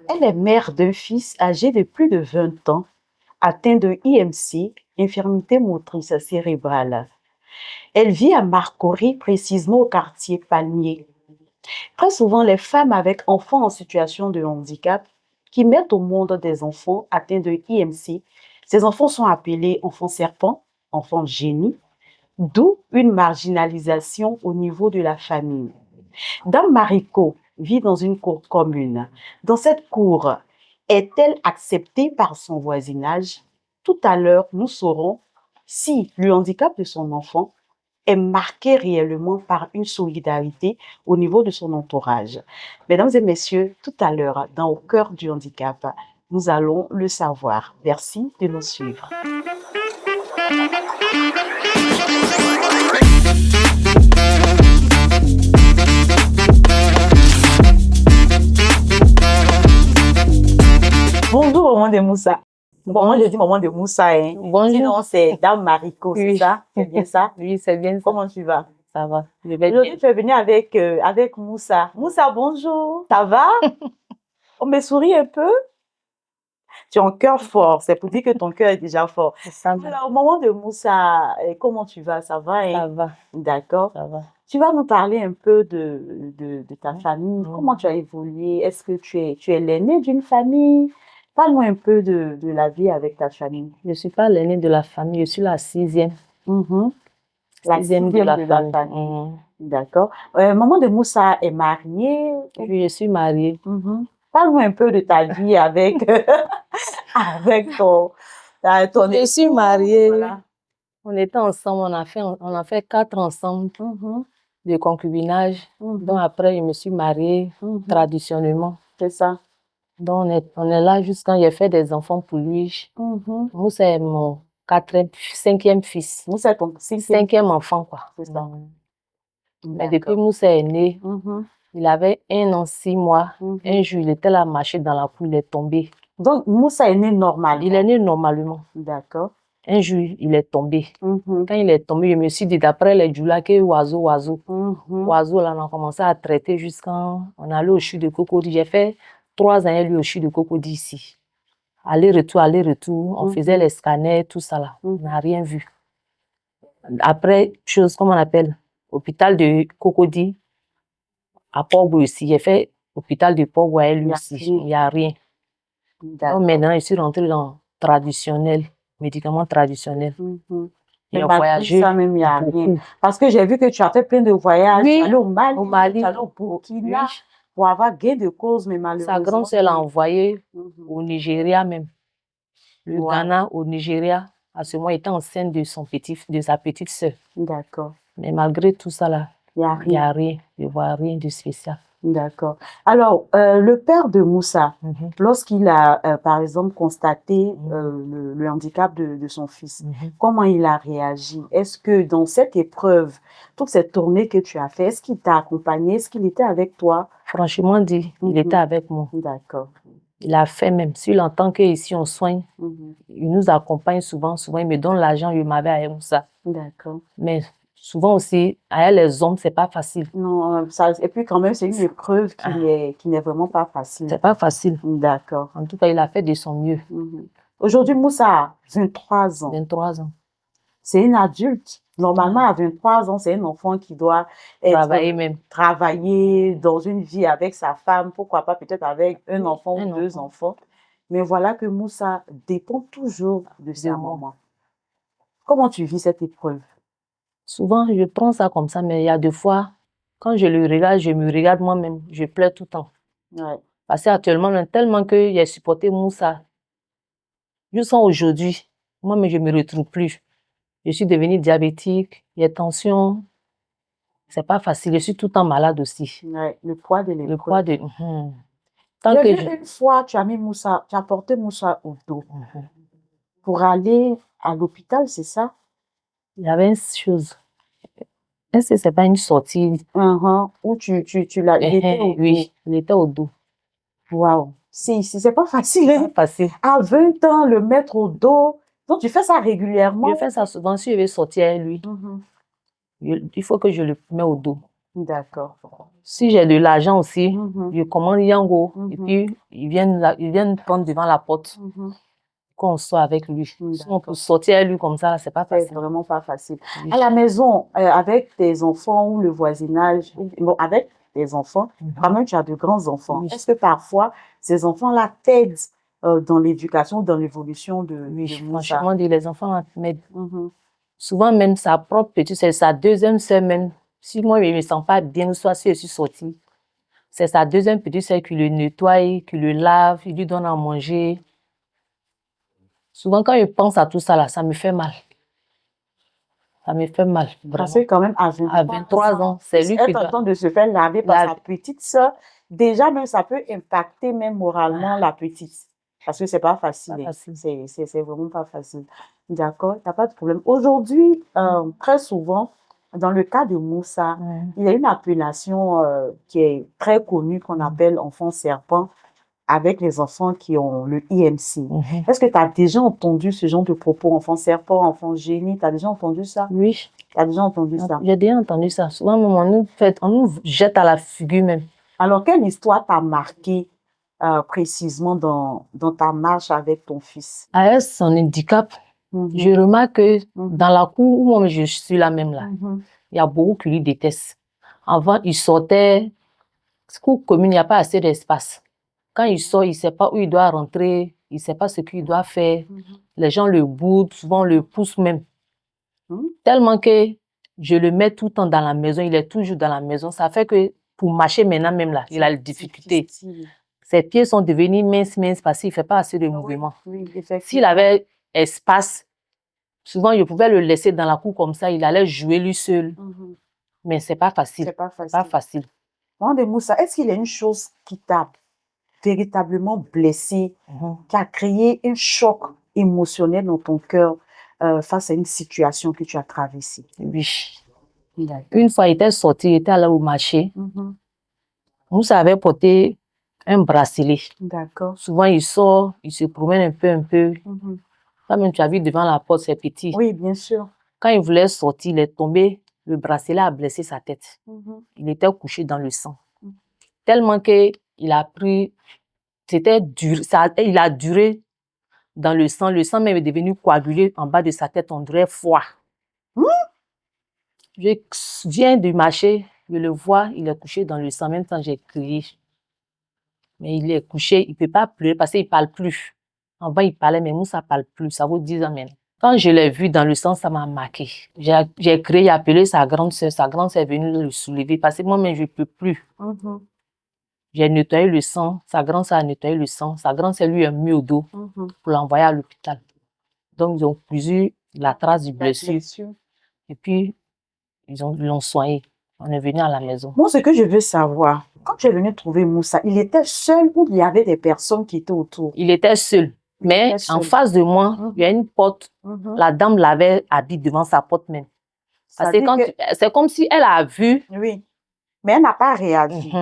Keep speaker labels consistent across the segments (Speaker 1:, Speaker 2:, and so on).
Speaker 1: Elle est mère d'un fils âgé de plus de 20 ans, atteint de IMC, infirmité motrice cérébrale. Elle vit à Marcory, précisément au quartier Palmier. Très souvent, les femmes avec enfants en situation de handicap qui mettent au monde des enfants atteints de IMC, ces enfants sont appelés enfants serpents, enfants génies, d'où une marginalisation au niveau de la famille. Dame Marico vit dans une cour commune. Dans cette cour, est-elle acceptée par son voisinage? Tout à l'heure, nous saurons si le handicap de son enfant est marqué réellement par une solidarité au niveau de son entourage. Mesdames et messieurs, tout à l'heure, dans Au cœur du handicap, nous allons le savoir. Merci de nous suivre. Bonjour, maman de Moussa. Bon, moi, je dis maman de Moussa, hein.
Speaker 2: Bonjour.
Speaker 1: Sinon, c'est Dame Marico, c'est
Speaker 2: Oui.
Speaker 1: ça? C'est bien ça?
Speaker 2: Oui, c'est bien ça.
Speaker 1: Comment tu vas?
Speaker 2: Ça va. Je vais bien.
Speaker 1: Aujourd'hui, tu es venue avec Moussa. Moussa, bonjour. Ça va? On me sourit un peu? Tu as un cœur fort. C'est pour dire que ton cœur est déjà fort.
Speaker 2: Ça va.
Speaker 1: Alors, maman de Moussa, comment tu vas? Ça va, hein?
Speaker 2: Ça va.
Speaker 1: D'accord.
Speaker 2: Ça va.
Speaker 1: Tu vas nous parler un peu de ta famille. Comment tu as évolué? Est-ce que tu es l'aîné d'une famille? Parle-moi un peu de la vie avec ta famille.
Speaker 2: Je ne suis pas l'aînée de la famille, je suis la sixième.
Speaker 1: La
Speaker 2: Sixième de la famille.
Speaker 1: D'accord. Maman de Moussa est mariée.
Speaker 2: Oui, je suis mariée.
Speaker 1: Parle-moi un peu de ta vie avec, avec ton
Speaker 2: Je suis mariée.
Speaker 1: Voilà.
Speaker 2: On était ensemble, on a fait 4 ensemble de concubinage. Donc après, je me suis mariée traditionnellement.
Speaker 1: C'est ça.
Speaker 2: Donc on est là jusqu'à j'ai fait des enfants pour lui. Moussa est mon 5e fils.
Speaker 1: Moussa est ton
Speaker 2: 5e enfant, quoi.
Speaker 1: C'est ça.
Speaker 2: Mais depuis Moussa est né, il avait 1 an, 6 mois. Un jour, il était là, marché dans la cour, il est tombé.
Speaker 1: Donc, Moussa est né normalement.
Speaker 2: Il est né normalement.
Speaker 1: D'accord.
Speaker 2: Un jour, il est tombé. Quand il est tombé, je me suis dit, d'après les djoula, que oiseau. Oiseau, là, on a commencé à traiter jusqu'à... On allait au CHU de Cocody. J'ai fait 3 ans lui au CHU de Cocody ici. Aller-retour. On faisait les scanners, tout ça là. On n'a rien vu. Après, comment on appelle? Hôpital de Cocody. À Port-Bouy aussi. J'ai fait hôpital de Port-Bouy lui aussi. Il n'y a rien. Donc maintenant, je suis rentrée dans traditionnel, médicaments traditionnels.
Speaker 1: Et voyagé ça même, il n'y a rien. Parce que j'ai vu que tu as fait plein de voyages.
Speaker 2: Oui,
Speaker 1: tu es allé au Mali, tu es allé au
Speaker 2: Burkina,
Speaker 1: oui, pour avoir gain de cause, mais malheureusement.
Speaker 2: Sa grande sœur l'a envoyé au Nigeria même. Le Ghana, au Nigeria. À ce moment, il était enceinte de sa petite sœur.
Speaker 1: D'accord.
Speaker 2: Mais malgré tout ça là,
Speaker 1: il n'y
Speaker 2: a rien. Je ne vois rien de spécial.
Speaker 1: D'accord. Alors, le père de Moussa, lorsqu'il a, par exemple, constaté le handicap de son fils, comment il a réagi? Est-ce que dans cette épreuve, toute cette tournée que tu as fait, est-ce qu'il t'a accompagné? Est-ce qu'il était avec toi?
Speaker 2: Franchement dit, il était avec moi.
Speaker 1: D'accord.
Speaker 2: Il a fait même. S'il entend qu'ici on soigne, il nous accompagne souvent. Souvent, il me donne l'argent, il m'avait avec Moussa.
Speaker 1: D'accord.
Speaker 2: Mais souvent aussi, avec les hommes, c'est pas facile.
Speaker 1: Non, ça, et puis quand même, c'est une épreuve qui n'est vraiment pas facile.
Speaker 2: C'est pas facile.
Speaker 1: D'accord.
Speaker 2: En tout cas, il a fait de son mieux.
Speaker 1: Aujourd'hui, Moussa a 23 ans.
Speaker 2: 23 ans.
Speaker 1: C'est une adulte. Normalement, à 23 ans, c'est un enfant qui doit travailler dans une vie avec sa femme, pourquoi pas peut-être avec un enfant ou 2 enfants. Mais voilà que Moussa dépend toujours de sa maman. Comment tu vis cette épreuve?
Speaker 2: Souvent, je prends ça comme ça, mais il y a des fois, quand je le regarde, je me regarde moi-même, je pleure tout le temps.
Speaker 1: Ouais.
Speaker 2: Parce qu'actuellement, tellement que j'ai supporté Moussa, jusqu'à aujourd'hui, moi-même, je ne me retrouve plus. Je suis devenue diabétique, j'ai tension. C'est pas facile, je suis tout le temps malade aussi.
Speaker 1: Ouais, le poids de l'épreuve.
Speaker 2: Le poids de...
Speaker 1: Une fois, tu as porté Moussa au dos pour aller à l'hôpital, c'est ça?
Speaker 2: Il y avait une chose. Est-ce que c'est pas une sortie?
Speaker 1: Où tu l'as, il était au dos.
Speaker 2: Oui, il était au dos.
Speaker 1: Waouh. C'est pas facile, hein?
Speaker 2: Pas facile.
Speaker 1: À 20 ans, le mettre au dos. Donc, tu fais ça régulièrement?
Speaker 2: Je fais ça souvent. Si je vais sortir avec lui, il faut que je le mette au dos.
Speaker 1: D'accord.
Speaker 2: Si j'ai de l'argent aussi,
Speaker 1: Mhm.
Speaker 2: je commande Yango et
Speaker 1: Mhm.
Speaker 2: puis ils viennent prendre devant la porte
Speaker 1: Mhm.
Speaker 2: qu'on soit avec lui. Sinon,
Speaker 1: D'accord.
Speaker 2: pour sortir avec lui comme ça, là, c'est pas
Speaker 1: C'est
Speaker 2: facile.
Speaker 1: vraiment pas facile.
Speaker 2: Oui.
Speaker 1: À la maison, avec tes enfants ou le voisinage, bon, avec tes enfants, quand même, tu as de grands enfants.
Speaker 2: Oui.
Speaker 1: Est-ce que parfois, ces enfants-là t'aident dans l'éducation, dans l'évolution de
Speaker 2: Oui,
Speaker 1: Moussa?
Speaker 2: franchement, les enfants m'aident.
Speaker 1: Mhm.
Speaker 2: Souvent, même sa propre petite, c'est sa deuxième sœur même. Si moi, je ne me sens pas bien, ou soit si je suis sortie, c'est sa deuxième petite sœur qui le nettoie, qui le lave, il lui donne à manger. Souvent, quand je pense à tout ça, là, ça me fait mal. Ça me fait mal,
Speaker 1: Parce
Speaker 2: vraiment.
Speaker 1: que quand même, à
Speaker 2: À 23 ans, c'est lui qui
Speaker 1: être en
Speaker 2: doit...
Speaker 1: train de se faire laver par
Speaker 2: laver.
Speaker 1: sa petite sœur, déjà même, ça peut impacter même moralement la petite. Parce que c'est pas facile.
Speaker 2: Pas
Speaker 1: Hein.
Speaker 2: facile.
Speaker 1: C'est vraiment pas facile. D'accord, t'as pas de problème. Aujourd'hui, très souvent, dans le cas de Moussa, il y a une appellation qui est très connue qu'on appelle enfant serpent avec les enfants qui ont le IMC. Est-ce que tu as déjà entendu ce genre de propos, enfant serpent, enfant génie? Tu as déjà entendu ça?
Speaker 2: Oui.
Speaker 1: Tu as déjà entendu ça?
Speaker 2: J'ai déjà entendu ça. Souvent, on nous jette à la figure même.
Speaker 1: Alors, quelle histoire t'a marqué précisément dans ta marche avec ton fils?
Speaker 2: À son handicap, je remarque que dans la cour où moi je suis là même là, il y a beaucoup qui lui détestent. Avant, il sortait, cour commune, il n'y a pas assez d'espace. Quand il sort, il ne sait pas où il doit rentrer, il ne sait pas ce qu'il doit faire. Les gens le boudent, souvent le poussent même. Tellement que je le mets tout le temps dans la maison, il est toujours dans la maison. Ça fait que pour marcher maintenant même là, il a des difficultés. Ses pieds sont devenus minces parce qu'il ne fait pas assez de mouvement. S'il avait espace, souvent je pouvais le laisser dans la cour comme ça, il allait jouer lui seul. Mais c'est pas facile.
Speaker 1: C'est pas facile.
Speaker 2: Pas facile.
Speaker 1: Moussa, est-ce qu'il y a une chose qui t'a véritablement blessé, qui a créé un choc émotionnel dans ton cœur face à une situation que tu as traversée?
Speaker 2: Oui. Une fois, il était sorti, il était allé au marché. Moussa avait porté un bracelet.
Speaker 1: D'accord.
Speaker 2: Souvent, il sort, il se promène un peu. Quand même, tu as vu devant la porte, c'est petit.
Speaker 1: Oui, bien sûr.
Speaker 2: Quand il voulait sortir, il est tombé. Le bracelet a blessé sa tête. Il était couché dans le sang. Tellement qu'il a pris... C'était dur. Il a duré dans le sang. Le sang même est devenu coagulé en bas de sa tête. On dirait froid. Je viens du marché, je le vois, il est couché dans le sang. En même temps, j'ai crié. Mais il est couché, il ne peut pas pleurer parce qu'il ne parle plus. Avant, il parlait, mais Moussa ne parle plus. Ça vaut 10 ans maintenant. Quand je l'ai vu dans le sang, ça m'a marqué. J'ai crié, j'ai appelé sa grande sœur. Sa grande sœur est venue le soulever parce que moi-même, je ne peux plus. J'ai nettoyé le sang. Sa grande sœur a nettoyé le sang. Sa grande sœur lui a mis au dos pour l'envoyer à l'hôpital. Donc, ils ont cousu la trace du blessure. Et puis, ils l'ont soigné. On est venu à la maison.
Speaker 1: Moi, ce que je veux savoir, quand tu es venu trouver Moussa, il était seul ou il y avait des personnes qui étaient autour?
Speaker 2: Il était seul. Mais en face de moi, il y a une porte. La dame l'avait habillé devant sa porte même. Parce que c'est comme si elle a vu.
Speaker 1: Oui. Mais elle n'a pas réagi.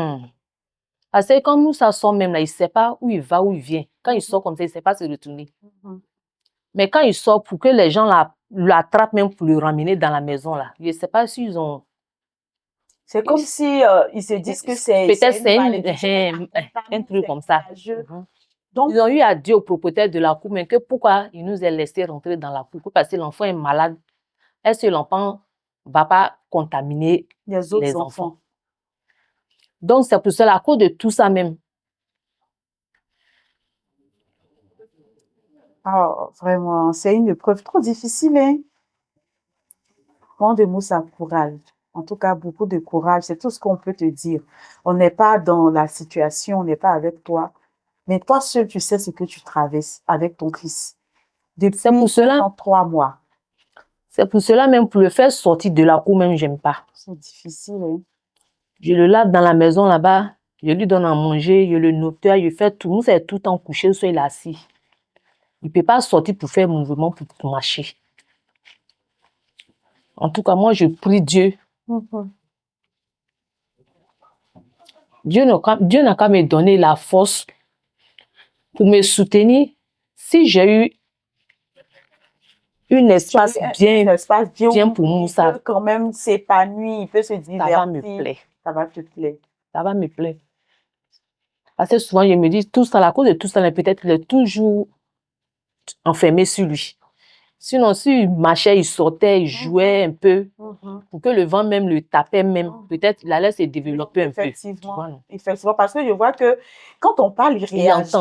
Speaker 2: Parce que quand Moussa sort même là, il ne sait pas où il va, où il vient. Quand il sort comme ça, il ne sait pas se retourner. Mais quand il sort, pour que les gens l'attrapent même pour le ramener dans la maison là, je ne sais pas s'ils ont...
Speaker 1: C'est comme si ils se disent que c'est
Speaker 2: peut-être c'est un truc comme ça. Donc, ils ont eu à dire au propriétaire de la cour, mais que pourquoi il nous a laissé rentrer dans la cour, parce que l'enfant est malade. Est-ce que l'enfant ne va pas contaminer
Speaker 1: les autres enfants?
Speaker 2: Donc, c'est pour cela, à cause de tout ça même.
Speaker 1: Oh, vraiment, c'est une épreuve trop difficile, hein? Prends de Moussa, courage. En tout cas, beaucoup de courage, c'est tout ce qu'on peut te dire. On n'est pas dans la situation, on n'est pas avec toi. Mais toi seul, tu sais ce que tu traverses avec ton fils. Depuis 3 mois.
Speaker 2: C'est pour cela même, pour le faire sortir de la cour même, j'aime pas.
Speaker 1: C'est difficile, hein?
Speaker 2: Je le lave dans la maison là-bas, je lui donne à manger, je le nettoie, je fais tout. Nous, c'est tout le temps couché, soit il est assis. Il ne peut pas sortir pour faire mouvement, pour marcher. En tout cas, moi, je prie Dieu. Dieu n'a qu'à me donner la force pour me soutenir. Si j'ai eu un espace bien pour Moussa,
Speaker 1: il peut quand même s'épanouir, il peut se divertir.
Speaker 2: Ça va me plaire.
Speaker 1: Ça va te plaire.
Speaker 2: Ça va me plaire. Parce que souvent, je me dis, tout ça, à cause de tout ça, peut-être qu'il est toujours enfermé sur lui. Sinon, s'il marchait, il sortait, il jouait un peu, pour que le vent même le tapait même, peut-être il allait se développer un peu.
Speaker 1: Effectivement, effectivement, parce que je vois que quand on parle, il réagit.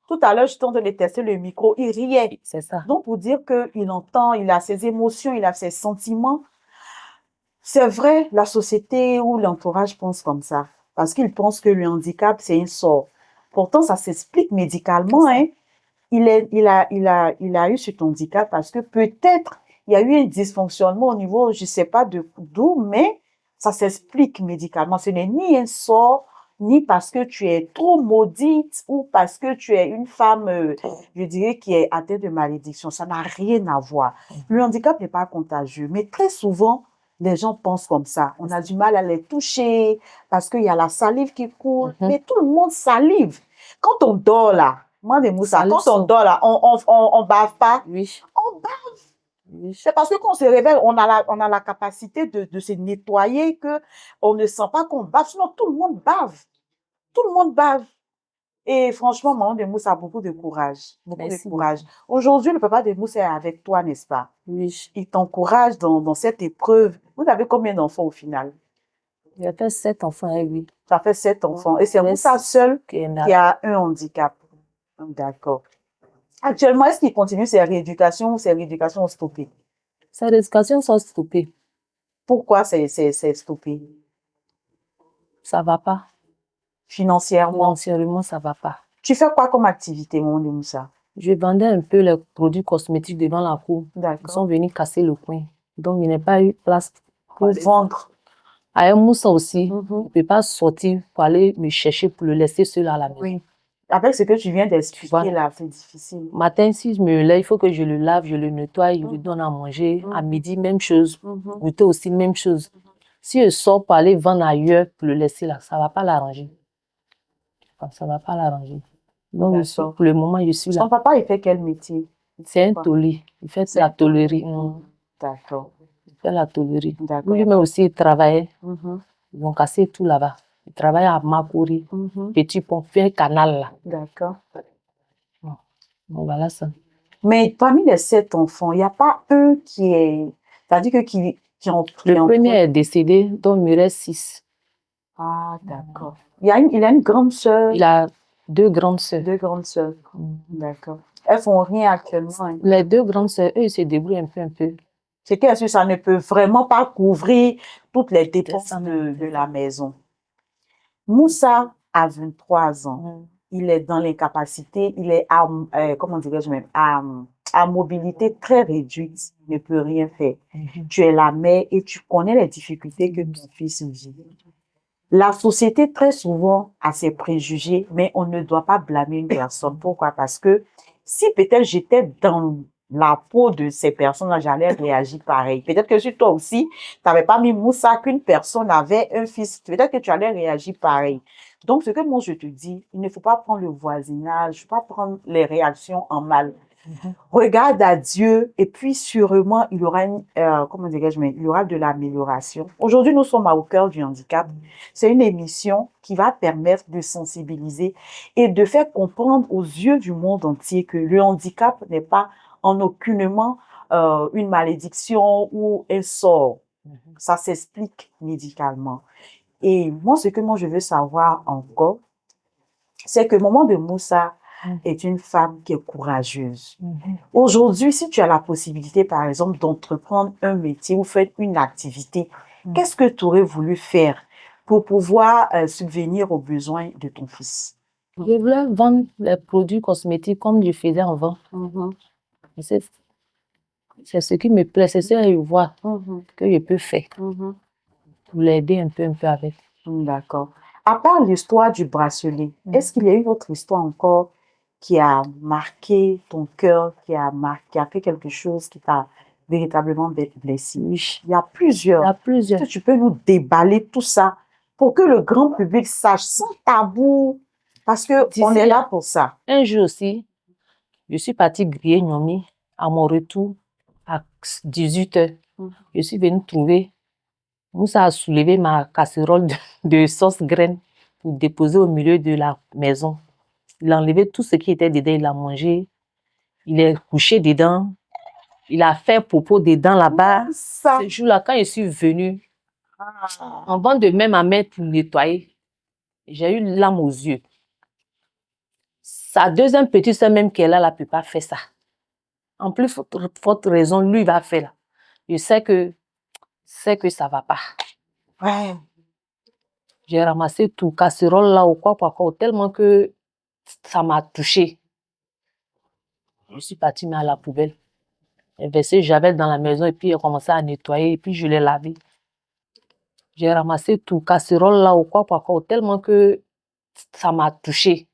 Speaker 1: Tout à l'heure, je tente de tester le micro, il riait.
Speaker 2: C'est ça.
Speaker 1: Donc, pour dire qu'il entend, il a ses émotions, il a ses sentiments. C'est vrai, la société ou l'entourage pense comme ça, parce qu'ils pensent que le handicap, c'est un sort. Pourtant, ça s'explique médicalement, hein. Il a eu cet handicap parce que peut-être il y a eu un dysfonctionnement au niveau, je sais pas d'où, mais ça s'explique médicalement. Ce n'est ni un sort, ni parce que tu es trop maudite ou parce que tu es une femme, je dirais, qui est atteinte de malédiction. Ça n'a rien à voir. Le handicap n'est pas contagieux, mais très souvent, les gens pensent comme ça. On a du mal à les toucher parce qu'il y a la salive qui coule, mais tout le monde salive. Quand on dort là, moi, de Moussa, quand on dort là, on bave pas.
Speaker 2: Oui.
Speaker 1: On bave. Oui. C'est parce que quand on se réveille, on a la capacité de se nettoyer que on ne sent pas qu'on bave. Sinon, tout le monde bave. Tout le monde bave. Et franchement, maman de Moussa a beaucoup de courage. Beaucoup de courage. Aujourd'hui, le papa de Moussa est avec toi, n'est-ce pas?
Speaker 2: Oui.
Speaker 1: Il t'encourage dans cette épreuve. Vous avez combien d'enfants au final?
Speaker 2: J'ai fait 7 enfants avec lui.
Speaker 1: Ça fait 7 enfants. Et c'est Moussa seul qui a un handicap. D'accord. Actuellement, est-ce qu'il continue ses rééducations ou ses rééducations ont stoppé?
Speaker 2: Ses rééducations sont stoppées.
Speaker 1: Pourquoi c'est stoppé?
Speaker 2: Ça va pas.
Speaker 1: Financièrement?
Speaker 2: Financièrement, ça va pas.
Speaker 1: Tu fais quoi comme activité, mon Moussa?
Speaker 2: Je vendais un peu les produits cosmétiques devant la cour.
Speaker 1: D'accord.
Speaker 2: Ils sont venus casser le coin. Donc, il n'y a pas eu place
Speaker 1: pour vendre.
Speaker 2: Avec Moussa aussi, il ne peut pas sortir pour aller me chercher pour le laisser seul à la maison.
Speaker 1: Oui. Avec ce que tu viens d'expliquer là, c'est difficile.
Speaker 2: Matin, si je me lève, il faut que je le lave, je le nettoie, je lui donne à manger. À midi, même chose. Goûter aussi, même chose. Si je sors pour aller vendre ailleurs pour le laisser là, ça ne va pas l'arranger. Ça ne va pas l'arranger. Donc, pour le moment, je suis là.
Speaker 1: Son papa, il fait quel métier?
Speaker 2: C'est un taulier. Il fait la tôlerie.
Speaker 1: D'accord.
Speaker 2: Il fait la tôlerie. Lui-même aussi, il travaillait. Ils ont cassé tout là-bas. Il travaille à Makori, Petit Pont, fait un canal là.
Speaker 1: D'accord.
Speaker 2: Bon, voilà ça.
Speaker 1: Mais parmi les 7 enfants, il n'y a pas un qui est... C'est-à-dire que qui en...
Speaker 2: Le premier est décédé, donc il me reste 6.
Speaker 1: Ah, d'accord. Il a une grande sœur.
Speaker 2: Il a 2 grandes sœurs.
Speaker 1: 2 grandes sœurs. D'accord. Elles font rien actuellement. Hein.
Speaker 2: Les 2 grandes sœurs, eux, ils se débrouillent un peu.
Speaker 1: C'est que ça ne peut vraiment pas couvrir toutes les dépenses de la maison. Moussa a 23 ans. Il est dans l'incapacité, il est à, comment dirais-je même, à mobilité très réduite, il ne peut rien faire. Tu es la mère et tu connais les difficultés que ton fils vit. La société, très souvent, a ses préjugés, mais on ne doit pas blâmer une personne. Pourquoi? Parce que si peut-être j'étais dans la peau de ces personnes-là, j'allais réagir pareil. Peut-être que si toi aussi, tu n'avais pas mis Moussa qu'une personne avait un fils, peut-être que tu allais réagir pareil. Donc, ce que moi je te dis, il ne faut pas prendre le voisinage, il ne faut pas prendre les réactions en mal. Regarde à Dieu et puis sûrement il y aura comment dirais-je, il y aura de l'amélioration. Aujourd'hui, nous sommes au cœur du handicap. C'est une émission qui va permettre de sensibiliser et de faire comprendre aux yeux du monde entier que le handicap n'est pas en aucunement une malédiction ou un sort. Ça s'explique médicalement. Et moi, ce que je veux savoir encore, c'est que maman de Moussa est une femme qui est courageuse. Aujourd'hui, si tu as la possibilité, par exemple, d'entreprendre un métier ou faire une activité, qu'est-ce que tu aurais voulu faire pour pouvoir subvenir aux besoins de ton fils?
Speaker 2: Je voulais vendre les produits cosmétiques comme je faisais avant. C'est ce qui me plaît, c'est ce que je vois que je peux faire pour l'aider un peu avec.
Speaker 1: D'accord. À part l'histoire du bracelet, est-ce qu'il y a une autre histoire encore qui a marqué ton cœur, qui a fait quelque chose qui t'a véritablement blessé? Oui, il y a plusieurs.
Speaker 2: Il y a plusieurs.
Speaker 1: Est-ce que tu peux nous déballer tout ça pour que le grand public sache sans tabou, parce que on est là pour ça.
Speaker 2: Un jour aussi, je suis partie griller Nyomi. À mon retour, à 18h, je suis venue trouver Moussa a soulevé ma casserole de sauce graine pour déposer au milieu de la maison. Il a enlevé tout ce qui était dedans, il a mangé. Il est couché dedans. Il a fait popo dedans là-bas. Ce jour-là, quand je suis venue, avant de mettre ma main pour nettoyer, j'ai eu l'âme aux yeux. Sa deuxième petite soeur même qui est là, ne peut pas faire ça. En plus, forte raison, lui va faire là. Je sais que ça ne va pas.
Speaker 1: Ouais.
Speaker 2: J'ai ramassé tout, casserole là ou quoi, tellement que ça m'a touchée. Je suis partie mettre à la poubelle. J'ai versé Javel dans la maison et puis j'ai commencé à nettoyer et puis je l'ai lavé. J'ai ramassé tout, casserole là ou quoi, tellement que ça m'a touchée.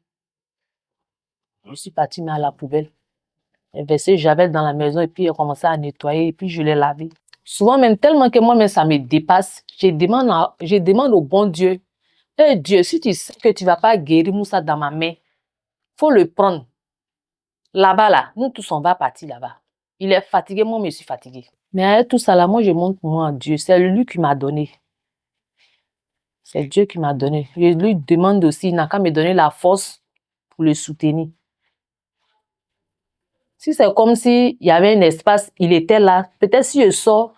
Speaker 2: Je suis partie mettre à la poubelle. J'ai versé Javel dans la maison et puis j'ai commencé à nettoyer et puis je l'ai lavé. Souvent même, tellement que moi-même ça me dépasse, je demande au bon Dieu, hey Dieu, si tu sais que tu ne vas pas guérir Moussa dans ma main, il faut le prendre. Là-bas, là, nous tous on va partir là-bas. Il est fatigué, moi je suis fatiguée. Mais avec tout ça là, moi je montre moi à Dieu, c'est lui qui m'a donné. C'est Dieu qui m'a donné. Je lui demande aussi, il n'a qu'à me donner la force pour le soutenir. Si c'est comme s'il y avait un espace, il était là, peut-être si je sors,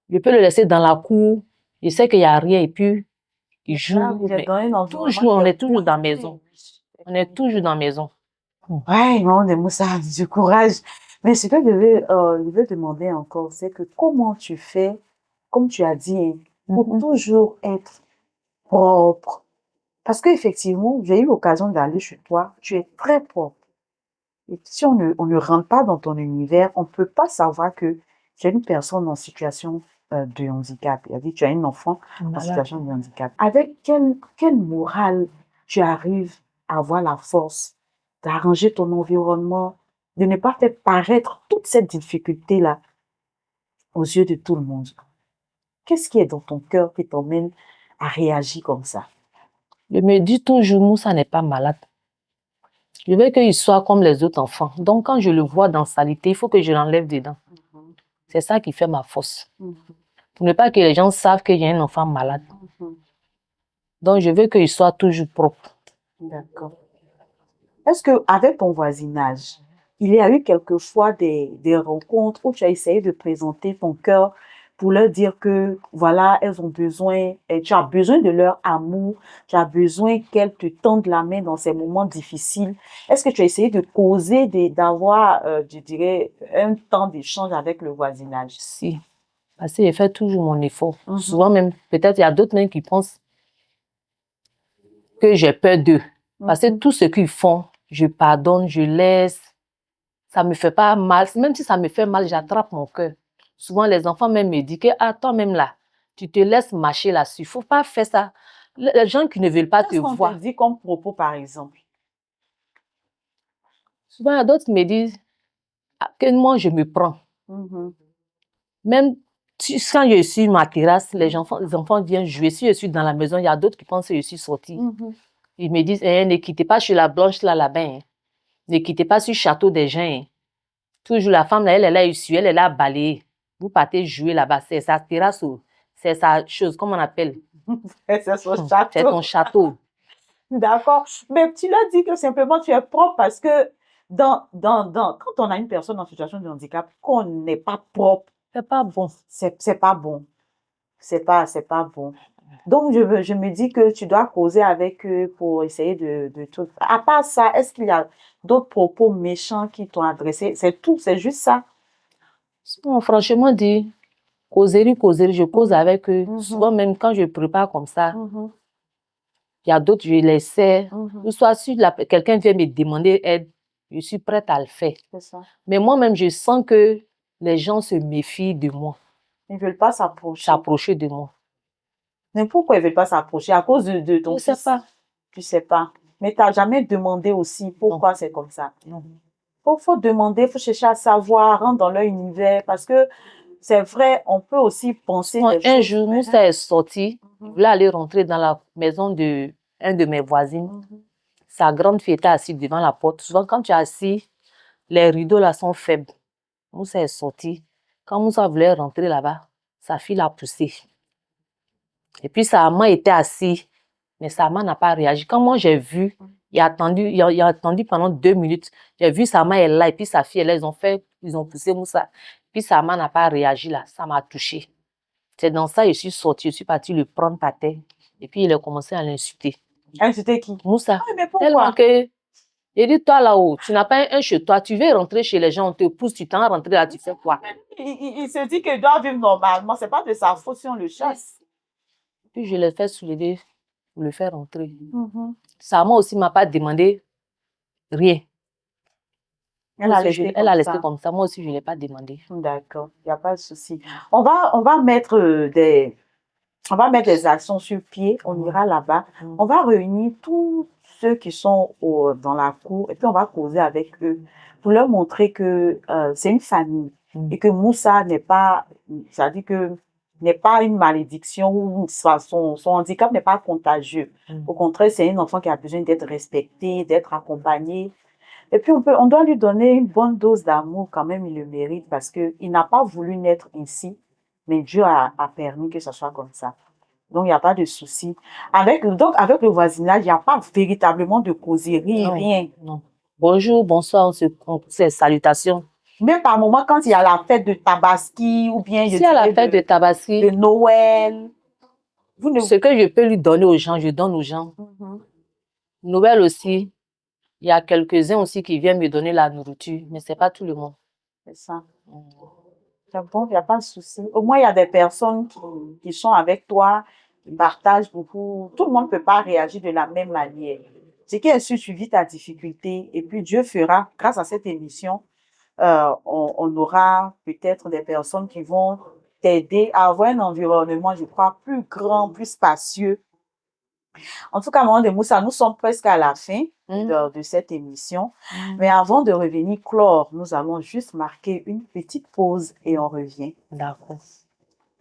Speaker 2: je peux le laisser dans la cour, je sais qu'il n'y a rien et puis il joue. Toujours, on est toujours dans la maison. On est toujours dans la maison.
Speaker 1: Ouais, non, mais ça a du courage. Mais ce que je veux demander encore, c'est que comment tu fais, comme tu as dit, hein, pour toujours être propre. Parce qu'effectivement, j'ai eu l'occasion d'aller chez toi, tu es très propre. Et si on ne rentre pas dans ton univers, on peut pas savoir que tu es une personne en situation de handicap. C'est-à-dire, tu as un enfant en situation de handicap. Avec quelle morale tu arrives à avoir la force d'arranger ton environnement, de ne pas faire paraître toute cette difficulté-là aux yeux de tout le monde? Qu'est-ce qui est dans ton cœur qui t'emmène à réagir comme ça?
Speaker 2: Je me dis toujours, Moussa n'est pas malade. Je veux qu'il soit comme les autres enfants. Donc, quand je le vois dans saleté, il faut que je l'enlève dedans. C'est ça qui fait ma force. Pour ne pas que les gens savent qu'il y a un enfant malade. Donc, je veux qu'il soit toujours propre.
Speaker 1: D'accord. Est-ce que avec ton voisinage, il y a eu quelquefois des rencontres où tu as essayé de présenter ton cœur pour leur dire que, voilà, elles ont besoin, et tu as besoin de leur amour, tu as besoin qu'elles te tendent la main dans ces moments difficiles. Est-ce que tu as essayé de causer, d'avoir, je dirais, un temps d'échange avec le voisinage?
Speaker 2: Si. Parce que j'ai fait toujours mon effort. Souvent même, peut-être il y a d'autres même qui pensent que j'ai peur d'eux. Parce que tout ce qu'ils font, je pardonne, je laisse. Ça me fait pas mal. Même si ça me fait mal, j'attrape mon cœur. Souvent, les enfants même me disent que, ah, toi-même là, tu te laisses marcher là-dessus. Il ne faut pas faire ça. Les gens qui ne veulent pas te voir.
Speaker 1: Qu'est-ce qu'on te dit comme propos, par exemple?
Speaker 2: Souvent, il y a d'autres qui me disent que moi, je me prends. Même quand je suis sur ma terrasse, les enfants viennent jouer. Si je suis dans la maison, il y a d'autres qui pensent que je suis sortie. Ils me disent, ne quittez pas chez la blanche là-bas. Hein. Ne quittez pas sur le château des gens. Hein. Toujours la femme, là, elle est là issue, elle est là balayée. Vous partez jouer là-bas. C'est sa terrasse, c'est sa chose, comment on appelle?
Speaker 1: C'est son château.
Speaker 2: C'est ton château.
Speaker 1: D'accord. Mais tu l'as dit que simplement tu es propre parce que quand on a une personne en situation de handicap, qu'on n'est pas propre,
Speaker 2: C'est pas bon.
Speaker 1: C'est pas bon. C'est pas bon. Donc, je me dis que tu dois causer avec eux pour essayer de tout. À part ça, est-ce qu'il y a d'autres propos méchants qui t'ont adressé? C'est tout, c'est juste ça.
Speaker 2: Non, franchement dit, causerie, je cause avec eux. Souvent même quand je prépare comme ça, il y a d'autres, je les sais. Soit si quelqu'un vient me demander aide, je suis prête à le faire.
Speaker 1: C'est ça.
Speaker 2: Mais moi-même, je sens que les gens se méfient de moi.
Speaker 1: Ils ne veulent pas
Speaker 2: s'approcher de moi.
Speaker 1: Mais pourquoi ils ne veulent pas s'approcher? À cause de ton
Speaker 2: fils? Je ne sais pas.
Speaker 1: Tu ne sais pas. Mais tu n'as jamais demandé aussi pourquoi c'est comme ça? Non. Faut demander, faut chercher à savoir, rentrer dans leur univers, parce que c'est vrai, on peut aussi penser des choses.
Speaker 2: Un jour, Moussa est sorti, il voulait aller rentrer dans la maison de un de mes voisines. Sa grande fille était assise devant la porte. Souvent, quand tu es assis, les rideaux là sont faibles. Moussa est sorti. Quand Moussa voulait rentrer là-bas, sa fille l'a poussé. Et puis sa maman était assise, mais sa maman n'a pas réagi. Quand moi j'ai vu, il a attendu pendant 2 minutes. J'ai vu sa maman est là et puis sa fille est là, ils ont poussé Moussa. Puis sa maman n'a pas réagi là, ça m'a touchée. C'est dans ça que je suis sortie, je suis partie le prendre par terre. Et puis il a commencé à l'insulter.
Speaker 1: Insulter qui?
Speaker 2: Moussa.
Speaker 1: Ah, mais pourquoi?
Speaker 2: Tellement que, il dit, toi là-haut, tu n'as pas un chez toi, tu veux rentrer chez les gens, on te pousse, tu t'en rentres là, tu fais quoi?
Speaker 1: Il se dit qu'il doit vivre normalement, c'est pas de sa faute si on le chasse.
Speaker 2: Puis je l'ai fait soulever pour le faire rentrer. Sa maman aussi ne m'a pas demandé rien.
Speaker 1: Elle a laissé
Speaker 2: comme ça. Moi aussi, je ne l'ai pas demandé.
Speaker 1: D'accord, il n'y a pas de souci. On va mettre des actions sur pied, on ira là-bas. On va réunir tous ceux qui sont dans la cour et puis on va causer avec eux pour leur montrer que c'est une famille et que Moussa n'est pas, ça dit que n'est pas une malédiction ou son handicap n'est pas contagieux. Au contraire, c'est un enfant qui a besoin d'être respecté, d'être accompagné. Et puis, on doit lui donner une bonne dose d'amour quand même, il le mérite parce qu'il n'a pas voulu naître ainsi, mais Dieu a permis que ce soit comme ça. Donc, il n'y a pas de souci. Avec le voisinage, il n'y a pas véritablement de causerie, rien.
Speaker 2: Non. Bonjour, bonsoir, c'est salutations.
Speaker 1: Même par moment, quand il y a la fête de Tabaski ou bien
Speaker 2: il y a la fête de Tabaski,
Speaker 1: de Noël,
Speaker 2: ce que je peux lui donner aux gens, je donne aux gens. Noël aussi, il y a quelques-uns aussi qui viennent me donner la nourriture, mais ce n'est pas tout le monde.
Speaker 1: C'est ça. C'est bon, il n'y a pas de souci. Au moins, il y a des personnes qui sont avec toi, qui partagent beaucoup. Tout le monde ne peut pas réagir de la même manière. Ce qui est sûr, tu vis ta difficulté et puis Dieu fera, grâce à cette émission, on aura peut-être des personnes qui vont t'aider à avoir un environnement, je crois, plus grand, plus spacieux. En tout cas, Maman de Moussa, nous sommes presque à la fin de cette émission. Mais avant de revenir clore, nous allons juste marquer une petite pause et on revient.
Speaker 2: D'accord.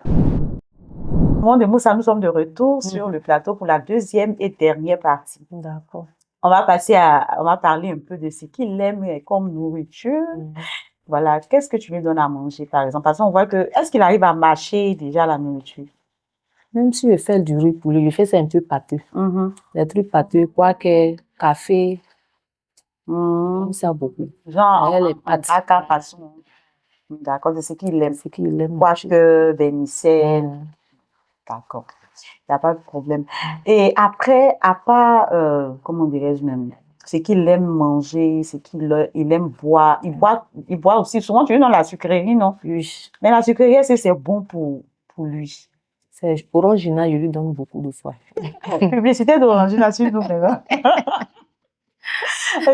Speaker 1: Maman de Moussa, nous sommes de retour sur le plateau pour la deuxième et dernière partie.
Speaker 2: D'accord.
Speaker 1: On va parler un peu de ce qu'il aime comme nourriture. Voilà, qu'est-ce que tu lui donnes à manger, par exemple? Parce qu'on voit que, est-ce qu'il arrive à mâcher déjà la nourriture?
Speaker 2: Même si je fais du riz pour lui, je fais ça un peu pâteux. Des trucs pâteux, que café, ça beaucoup.
Speaker 1: Genre, les pâtes. Façon. D'accord, c'est ce qu'il aime.
Speaker 2: C'est ce qu'il aime.
Speaker 1: Quoique, vermicelle. D'accord, il n'y a pas de problème. Et après, à part, comment dirais-je même, ce qu'il aime manger, ce qu'il aime boire, il boit aussi. Souvent, tu es dans la sucrerie, non?
Speaker 2: Oui.
Speaker 1: Mais la sucrerie, est-ce que c'est bon pour lui?
Speaker 2: Orangina, je lui donne beaucoup de fois.
Speaker 1: Publicité d'Orangina, s'il vous plaît.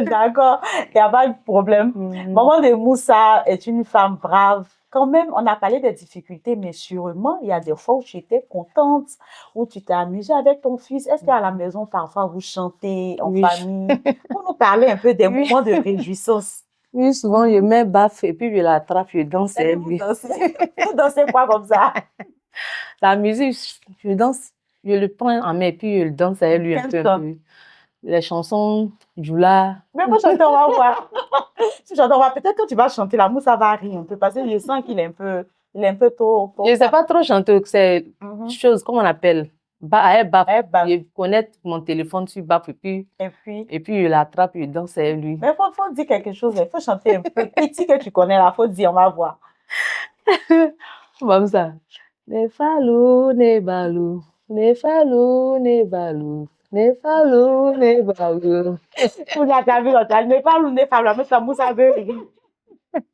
Speaker 1: D'accord, il n'y a pas de problème. Maman de Moussa est une femme brave. Quand même, on a parlé des difficultés, mais sûrement, il y a des fois où tu étais contente, où tu t'es amusée avec ton fils. Est-ce qu'à la maison, parfois, vous chantez en famille? Pour nous parler un peu des moments de réjouissance.
Speaker 2: Oui, souvent, je mets baffe et puis je l'attrape, je danse.
Speaker 1: Vous dansez quoi comme ça?
Speaker 2: La musique, je danse, je le prends en main et puis je le danse avec lui un peu. Les chansons Djoula.
Speaker 1: Mais moi, chanter, on va voir. Si j'entends, on va peut-être quand tu vas chanter, la Moussa va rire un peu parce que je sens qu'il est un peu tôt.
Speaker 2: Je ne sais pas trop chanter, c'est une chose, comment on appelle? Je connais mon téléphone sur Baf et puis je l'attrape, je danse avec lui.
Speaker 1: Mais il faut dire quelque chose, il faut chanter un peu. Petit que tu connais là, il faut dire, on va voir.
Speaker 2: Comme ça. Ne falou, ne balou, ne falou, ne balou. Ne falou, ne balou.
Speaker 1: Vous avez vu, ne falou, ne falou, mais ça Moussa veut rire.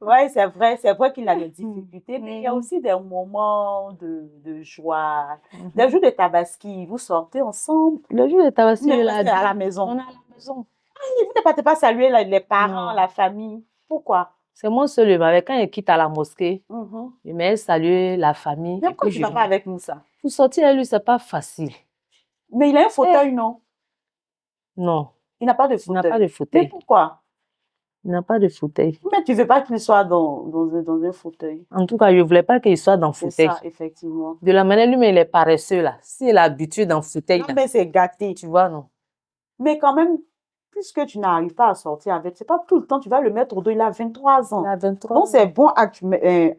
Speaker 1: Oui, c'est vrai qu'il a des difficultés, mais il y a aussi des moments de joie. Les jours de Tabaski, vous sortez ensemble.
Speaker 2: Le jour de Tabaski,
Speaker 1: à la maison. On est à la maison. Vous ne partez pas saluer les parents, la famille. Pourquoi?
Speaker 2: C'est moi seul, mais quand il quitte à la mosquée, je vais saluer la famille.
Speaker 1: Mais pourquoi tu ne vas pas avec Moussa?
Speaker 2: Pour sortir avec lui, ce n'est pas facile.
Speaker 1: Mais il a un fauteuil, non?
Speaker 2: Non.
Speaker 1: Il n'a pas de fauteuil.
Speaker 2: Il n'a pas de fauteuil.
Speaker 1: Mais pourquoi?
Speaker 2: Il n'a pas de fauteuil.
Speaker 1: Mais tu ne veux pas qu'il soit dans un fauteuil.
Speaker 2: En tout cas, je ne voulais pas qu'il soit dans le fauteuil.
Speaker 1: C'est ça, effectivement.
Speaker 2: De la manière, lui, mais il est paresseux, là. S'il est habitué dans le fauteuil,
Speaker 1: non, mais c'est gâté.
Speaker 2: Tu vois, non?
Speaker 1: Mais quand même, puisque tu n'arrives pas à sortir avec, c'est pas tout le temps, tu vas le mettre au dos, il a 23 ans.
Speaker 2: Il a 23
Speaker 1: Donc, c'est bon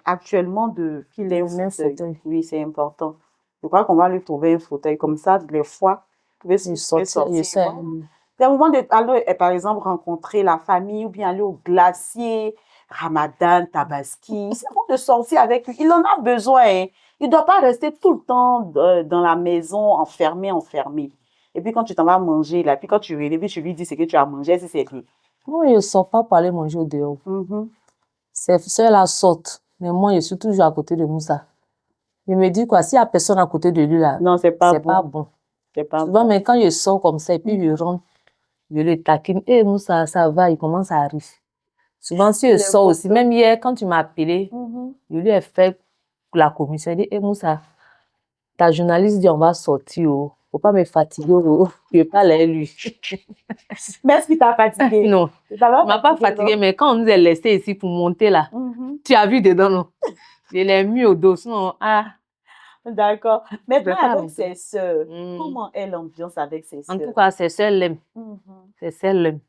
Speaker 1: actuellement qu'il ait un fauteuil.
Speaker 2: fauteuil.
Speaker 1: Oui, c'est important. Je crois qu'on va lui trouver un fauteuil comme ça, les fois, vous pouvez
Speaker 2: Il
Speaker 1: sortir.
Speaker 2: sortait, il sait.
Speaker 1: C'est un moment d'aller, par exemple, rencontrer la famille ou bien aller au glacier, Ramadan, Tabaski. C'est bon de sortir avec lui. Il en a besoin. Hein. Il ne doit pas rester tout le temps dans la maison, enfermé. Et puis quand tu t'en vas manger, là, puis quand tu relèves, tu lui dis ce que tu as mangé, si c'est lui.
Speaker 2: Non, il ne sort pas pour aller manger au dehors. Ses soeurs la sortent. Mais moi, je suis toujours à côté de Moussa. Je me dis quoi, s'il n'y a personne à côté de lui, là,
Speaker 1: non, c'est pas
Speaker 2: bon.
Speaker 1: C'est pas
Speaker 2: souvent,
Speaker 1: bon.
Speaker 2: mais quand je sors comme ça, et puis je rentre, je le taquine. Eh, Moussa, ça va, il commence à rire. Souvent, si je sors aussi, même hier, quand tu m'as appelé, je lui ai fait la commission. Il dit, eh, Moussa, ta journaliste dit, on va sortir, oh. Faut pas me fatiguer, oh. Je vais pas aller lui.
Speaker 1: Mais est-ce qu'il t'a fatigué?
Speaker 2: Non, il m'a pas fatigué, mais quand on nous a laissé ici pour monter là, tu as vu dedans, non? Je l'ai mis au dos, sinon,
Speaker 1: D'accord. Maintenant,
Speaker 2: pas
Speaker 1: avec ses sœurs, comment est l'ambiance avec ses sœurs?
Speaker 2: En tout cas, ses sœurs l'aiment. Ses sœurs l'aiment.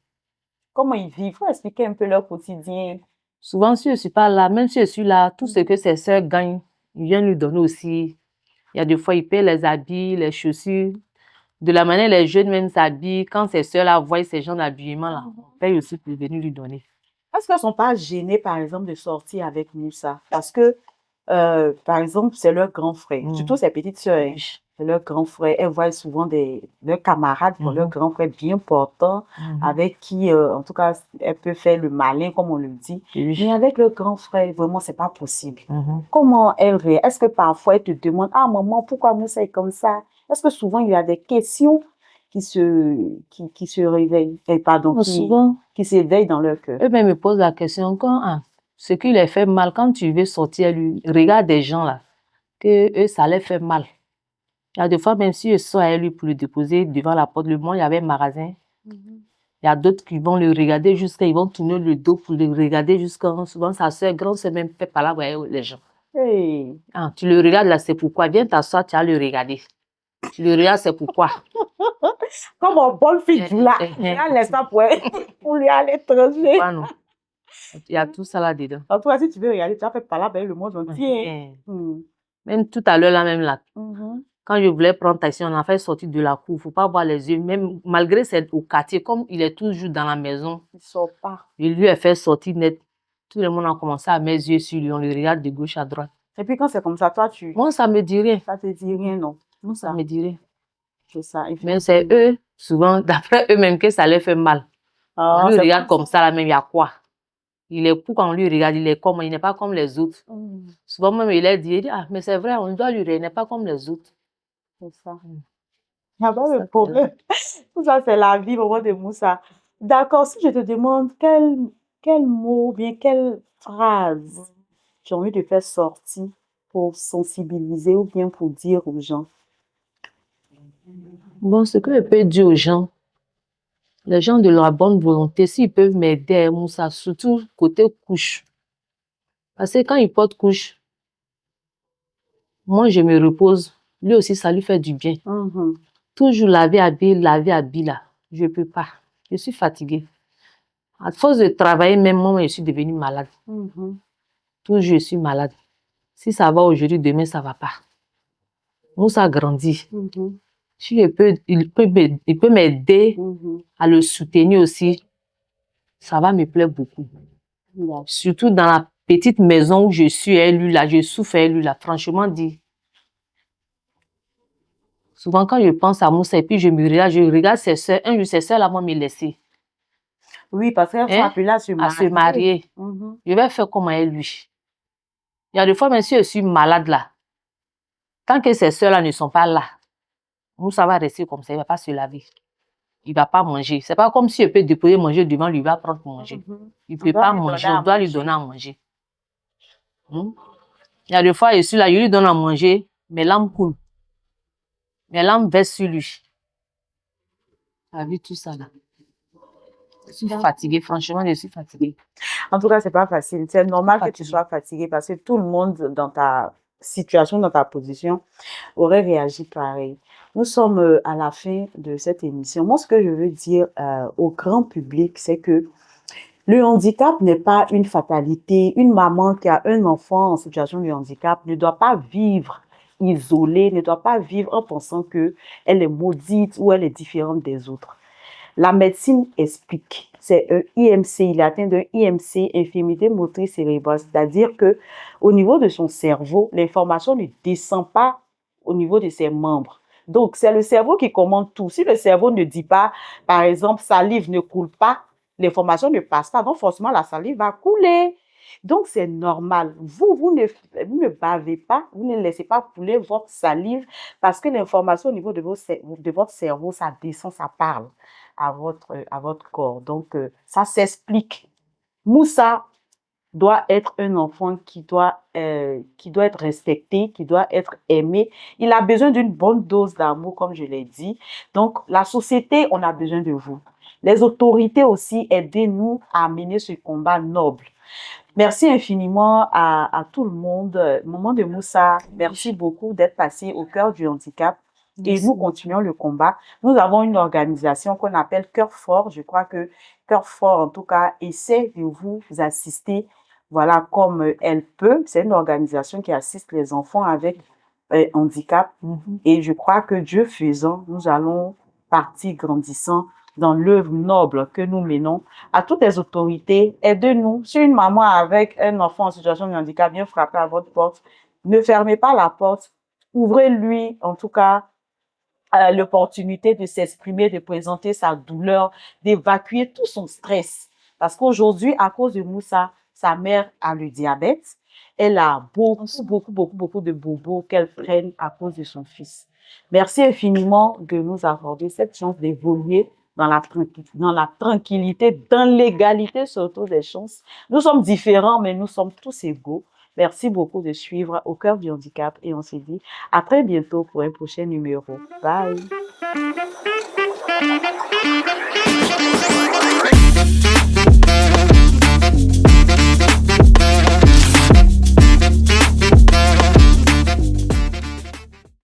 Speaker 1: Comment ils vivent? Faut expliquer un peu leur quotidien.
Speaker 2: Souvent, si je suis pas là, même si je suis là, tout ce que ses sœurs gagnent, ils viennent lui donner aussi. Il y a des fois, ils paient les habits, les chaussures. De la manière les jeunes même s'habillent, quand ses sœurs là voient ces gens d'habillement là, on paye aussi pour venir lui donner.
Speaker 1: Est-ce qu'elles ne sont pas gênées, par exemple, de sortir avec Moussa? Parce que, par exemple, c'est leur grand frère, surtout ses petites sœurs. C'est leur grand frère. Elles voient souvent leurs camarades pour leur grand frère bien portant, avec qui, en tout cas, elles peuvent faire le malin, comme on le dit. Mais avec leur grand frère, vraiment, c'est pas possible. Comment elles réagissent? Est-ce que parfois elles te demandent, ah maman, pourquoi Moussa est comme ça? Est-ce que souvent il y a des questions qui se réveillent, qui s'éveillent dans leur cœur?
Speaker 2: Eux-mêmes me posent la question, quand ce qui les fait mal, quand tu veux sortir, lui, regarde des gens là, que eux, ça les fait mal. Il y a des fois, même si je sors à lui pour le déposer devant la porte, le monde, il y avait un magasin. Il y a d'autres qui vont le regarder ils vont tourner le dos pour le regarder jusqu'à souvent sa soeur, grande soeur même fait par là, voyez les gens.
Speaker 1: Hey.
Speaker 2: Tu le regardes là, c'est pourquoi. Viens t'asseoir, tu vas le regarder. Tu le regardes, c'est pourquoi.
Speaker 1: Comme un bon fille là, il laisse ça pour lui aller trancher.
Speaker 2: Il y a tout ça là-dedans.
Speaker 1: En tout cas, si tu veux regarder, tu as fait par là, le monde entier.
Speaker 2: Même tout à l'heure là, même là. Quand je voulais prendre taxi, on a fait sortir de la cour. Il ne faut pas voir les yeux. Même malgré c'est au quartier, comme il est toujours dans la maison,
Speaker 1: il ne sort pas.
Speaker 2: Je lui ai fait sortir net. Tout le monde a commencé à mettre les yeux sur lui. On le regarde de gauche à droite.
Speaker 1: Et puis quand c'est comme ça, toi,
Speaker 2: Moi, ça me dit rien.
Speaker 1: Ça te dit rien, non?
Speaker 2: Moi, ça me dit rien.
Speaker 1: C'est ça.
Speaker 2: Mais c'est eux, souvent, d'après eux-mêmes, que ça leur fait mal. On lui regarde comme ça, là même, il y a quoi? Pourquoi on lui regarde, il n'est pas comme les autres. Souvent, même, il a dit, ah, mais c'est vrai, on doit lui regarder, il n'est pas comme les autres.
Speaker 1: C'est ça. Il n'y a pas de problème. Tout ça, c'est la vie, maman de Moussa. D'accord, si je te demande quel mot, bien quelle phrase j'ai envie de faire sortir pour sensibiliser ou bien pour dire aux gens.
Speaker 2: Bon, ce que je peux dire aux gens, les gens de la bonne volonté, s'ils peuvent m'aider, Moussa, surtout côté couche. Parce que quand il porte couche, moi, je me repose. Lui aussi, ça lui fait du bien. Toujours laver habit là. Je ne peux pas. Je suis fatiguée. À force de travailler, même moi, je suis devenue malade. Toujours, je suis malade. Si ça va aujourd'hui, demain, ça ne va pas. Moussa grandit. Si il peut m'aider à le soutenir aussi. Ça va me plaire beaucoup. Surtout dans la petite maison où je suis, lui là, je souffre, lui là, franchement dit. Souvent, quand je pense à Moussa et puis je regarde ses soeurs, un jour, ses soeurs là vont me laisser.
Speaker 1: Oui, parce qu'elles sont appelées à se
Speaker 2: marier. Je vais faire comme elle, lui. Il y a des fois, même si je suis malade là, tant que ces soeurs là ne sont pas là, Moussa va rester comme ça, il ne va pas se laver. Il ne va pas manger. Ce n'est pas comme si je peux déposer manger devant lui, il va prendre pour manger. Il ne peut pas manger, on doit lui donner à manger. Il y a des fois, je suis là, je lui donne à manger, mes larmes coulent. Mes larmes versent sur lui. Tu as vu tout ça là? Je suis fatiguée, franchement, je suis fatiguée.
Speaker 1: En tout cas, ce n'est pas facile. C'est normal que tu sois fatiguée parce que tout le monde dans ta situation, dans ta position, aurait réagi pareil. Nous sommes à la fin de cette émission. Moi, ce que je veux dire au grand public, c'est que le handicap n'est pas une fatalité. Une maman qui a un enfant en situation de handicap ne doit pas vivre isolée, ne doit pas vivre en pensant qu'elle est maudite ou elle est différente des autres. La médecine explique, c'est un IMC, il est atteint d'un IMC, infirmité motrice cérébrale, c'est-à-dire que au niveau de son cerveau, l'information ne descend pas au niveau de ses membres. Donc, c'est le cerveau qui commande tout. Si le cerveau ne dit pas, par exemple, salive ne coule pas, l'information ne passe pas, donc forcément la salive va couler. Donc, c'est normal. Vous ne bavez pas, vous ne laissez pas couler votre salive parce que l'information au niveau de votre cerveau, ça descend, ça parle à votre corps. Donc, ça s'explique. Moussa doit être un enfant qui doit être respecté, qui doit être aimé. Il a besoin d'une bonne dose d'amour, comme je l'ai dit. Donc, la société, on a besoin de vous. Les autorités aussi, aidez-nous à mener ce combat noble. Merci infiniment à tout le monde. Maman de Moussa, merci beaucoup d'être passé au cœur du handicap. Et nous continuons le combat. Nous avons une organisation qu'on appelle Cœur Fort. Je crois que Cœur Fort, en tout cas, essaie de vous assister, voilà, comme elle peut. C'est une organisation qui assiste les enfants avec handicap. Et je crois que Dieu faisant, nous allons partir grandissant dans l'œuvre noble que nous menons. À toutes les autorités, aidez-nous. Si une maman avec un enfant en situation de handicap vient frapper à votre porte, ne fermez pas la porte. Ouvrez-lui, en tout cas, l'opportunité de s'exprimer, de présenter sa douleur, d'évacuer tout son stress. Parce qu'aujourd'hui, à cause de Moussa, sa mère a le diabète. Elle a beaucoup de bobos qu'elle freine à cause de son fils. Merci infiniment de nous accorder cette chance d'évoluer dans la tranquillité, dans l'égalité surtout des chances. Nous sommes différents, mais nous sommes tous égaux. Merci beaucoup de suivre Au cœur du handicap et on se dit à très bientôt pour un prochain numéro. Bye!